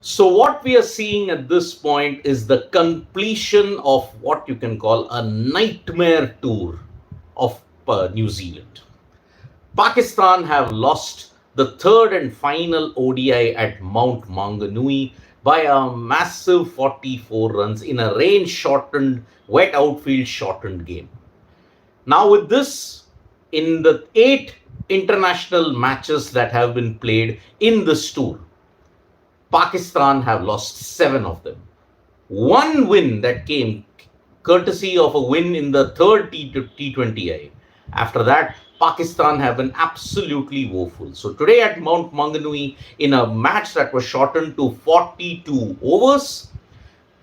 So what we are seeing at this point is the completion of what you can call a nightmare tour of New Zealand. Pakistan have lost the third and final ODI at Mount Maunganui by a massive 44 runs in a rain shortened, wet outfield shortened game. Now, with this, in the 8 international matches that have been played in this tour, Pakistan have lost 7 of them. One win that came courtesy of a win in the third T20I. After that, Pakistan have been absolutely woeful. So today at Mount Maunganui, in a match that was shortened to 42 overs,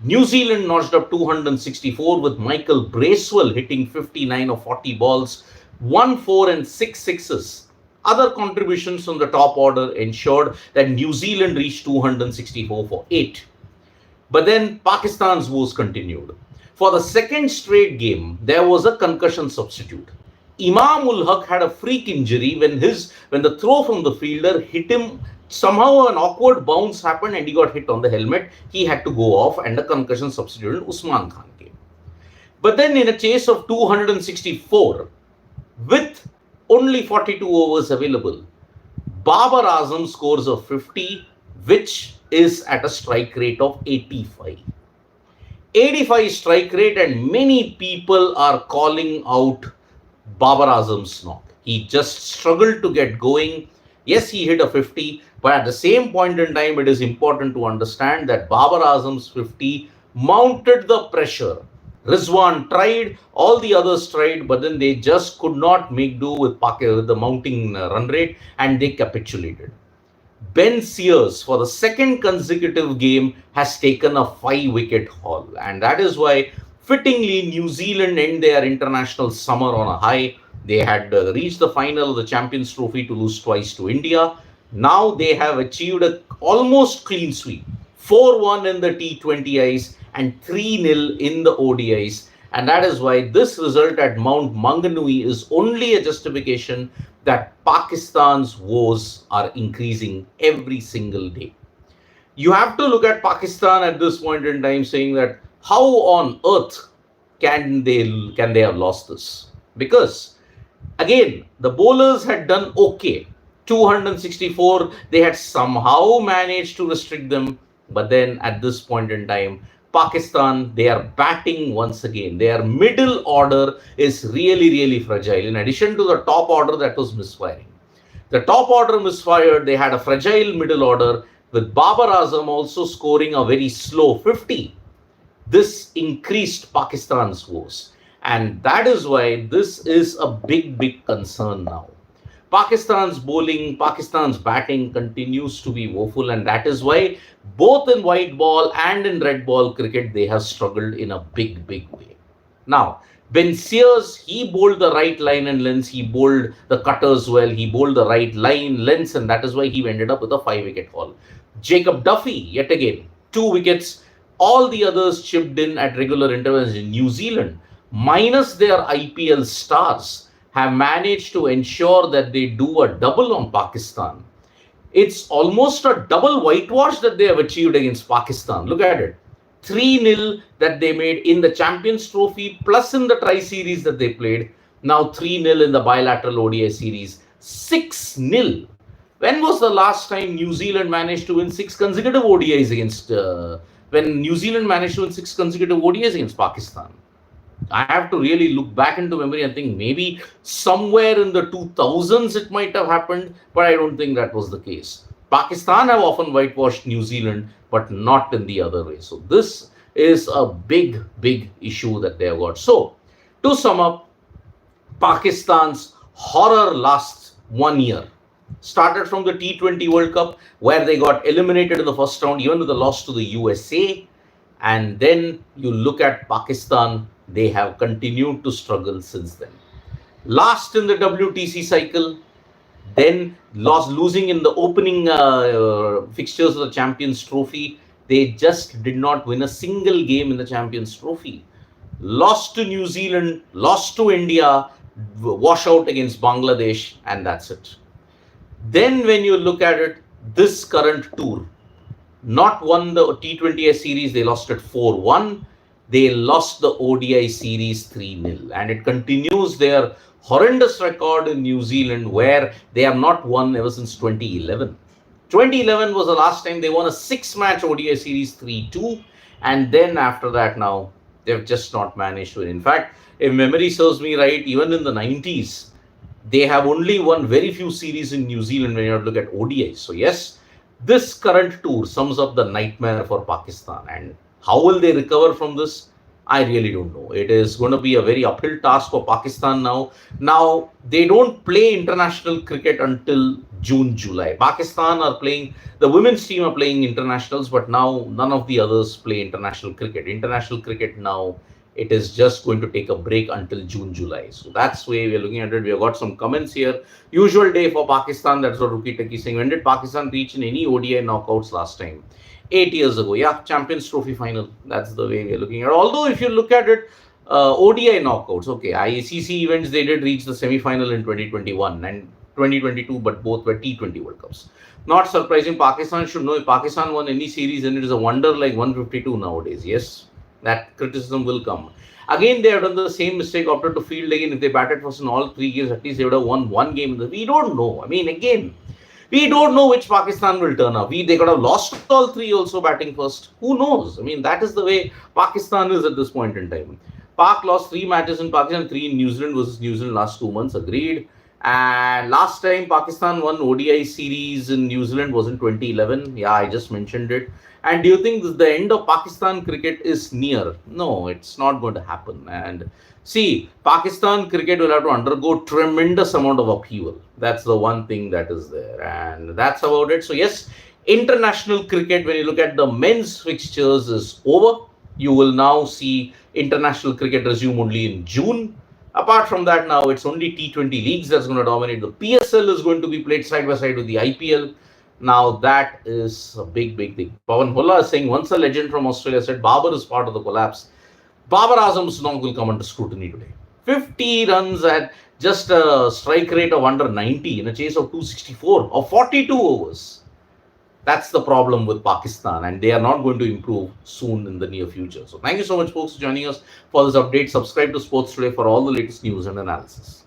New Zealand notched up 264 with Michael Bracewell hitting 59 of 40 balls, 1 4 and 6 sixes. Other contributions from the top order ensured that New Zealand reached 264 for 8. But then Pakistan's woes continued. For the second straight game, there was a concussion substitute. Imam ul Haq had a freak injury when the throw from the fielder hit him. Somehow an awkward bounce happened and he got hit on the helmet. He had to go off and a concussion substitute Usman Khan came. But then in a chase of 264 with only 42 overs available, Babar Azam scores a 50, which is at a strike rate of 85. 85 strike rate, and many people are calling out Babar Azam's knock. He just struggled to get going. Yes, he hit a 50, but at the same point in time, it is important to understand that Babar Azam's 50 mounted the pressure. Rizwan tried, all the others tried, but then they just could not make do with the mounting run rate, and they capitulated. Ben Sears, for the second consecutive game, has taken a 5-wicket haul, and that is why, fittingly, New Zealand end their international summer on a high. They had reached the final of the Champions Trophy to lose twice to India. Now they have achieved an almost clean sweep, 4-1 in the T20Is and 3-0 in the ODIs. And that is why this result at Mount Maunganui is only a justification that Pakistan's woes are increasing every single day. You have to look at Pakistan at this point in time saying that how on earth can they have lost this? Because again, the bowlers had done okay. 264, they had somehow managed to restrict them. But then at this point in time, Pakistan, they are batting once again. Their middle order is really, really fragile. In addition to the top order that was misfiring. The top order misfired. They had a fragile middle order with Babar Azam also scoring a very slow 50. This increased Pakistan's woes. And that is why this is a big, big concern now. Pakistan's bowling, Pakistan's batting continues to be woeful, and that is why both in white ball and in red ball cricket, they have struggled in a big, big way. Now, Ben Sears, he bowled the right line and lengths, he bowled the cutters well, he bowled the right line, lengths, and that is why he ended up with a 5-wicket haul. Jacob Duffy, yet again, 2 wickets. All the others chipped in at regular intervals. In New Zealand, minus their IPL stars, have managed to ensure that they do a double on Pakistan. It's almost a double whitewash that they have achieved against Pakistan. Look at it. 3-0 that they made in the Champions Trophy, plus in the Tri-Series that they played. Now 3-0 in the bilateral ODI series. 6-0. When was the last time New Zealand managed to win 6 consecutive ODIs against... when New Zealand managed to win 6 consecutive ODIs against Pakistan? I have to really look back into memory and think maybe somewhere in the 2000s it might have happened, but I don't think that was the case. Pakistan have often whitewashed New Zealand, but not in the other way. So this is a big, big issue that they have got. So to sum up, Pakistan's horror lasts 1 year. Started from the T20 World Cup, where they got eliminated in the first round, even with a loss to the USA. And then you look at Pakistan, they have continued to struggle since then. Last in the WTC cycle, then losing in the opening fixtures of the Champions Trophy. They just did not win a single game in the Champions Trophy. Lost to New Zealand, lost to India, wash out against Bangladesh, and that's it. Then when you look at it, this current tour, not won the T20I series. They lost it 4-1. They lost the ODI series 3-0. And it continues their horrendous record in New Zealand where they have not won ever since 2011. 2011 was the last time they won a 6-match ODI series 3-2. And then after that, now they've just not managed to win. In fact, if memory serves me right, even in the 90s, they have only won very few series in New Zealand when you have to look at ODIs. So, yes, this current tour sums up the nightmare for Pakistan. And how will they recover from this? I really don't know. It is going to be a very uphill task for Pakistan now. Now, they don't play international cricket until June, July. Pakistan are playing, the women's team are playing internationals, but now none of the others play international cricket. International cricket now, it is just going to take a break until June, July. So that's the way we're looking at it. We have got some comments here. Usual day for Pakistan. That's what Ruki Taki is saying. When did Pakistan reach in any ODI knockouts last time? 8 years ago. Yeah, Champions Trophy final. That's the way we're looking at it. Although if you look at it, ODI knockouts, okay, ICC events, they did reach the semi-final in 2021 and 2022, but both were T20 World Cups. Not surprising. Pakistan should know if Pakistan won any series, and it is a wonder like 152 nowadays. Yes, that criticism will come. Again, they have done the same mistake, opted to field again. If they batted first in all 3 games, at least they would have won one game. We don't know. I mean, again, we don't know which Pakistan will turn up. They could have lost all three also batting first. Who knows? I mean, that is the way Pakistan is at this point in time. Pak lost 3 matches in Pakistan, 3 in New Zealand versus New Zealand last 2 months. Agreed. And last time Pakistan won ODI series in New Zealand was in 2011. Yeah, I just mentioned it. And do you think the end of Pakistan cricket is near? No, it's not going to happen. And see, Pakistan cricket will have to undergo tremendous amount of upheaval. That's the one thing that is there. And that's about it. So yes, international cricket, when you look at the men's fixtures, is over. You will now see international cricket resume only in June. Apart from that, now it's only T20 leagues that's going to dominate. The PSL is going to be played side by side with the IPL. Now that is a big, big thing. Pawan Hulla is saying, once a legend from Australia said Babar is part of the collapse. Babar Azam's song will come under scrutiny today. 50 runs at just a strike rate of under 90 in a chase of 264 or 42 overs. That's the problem with Pakistan, and they are not going to improve soon in the near future. So thank you so much, folks, for joining us for this update. Subscribe to Sports Today for all the latest news and analysis.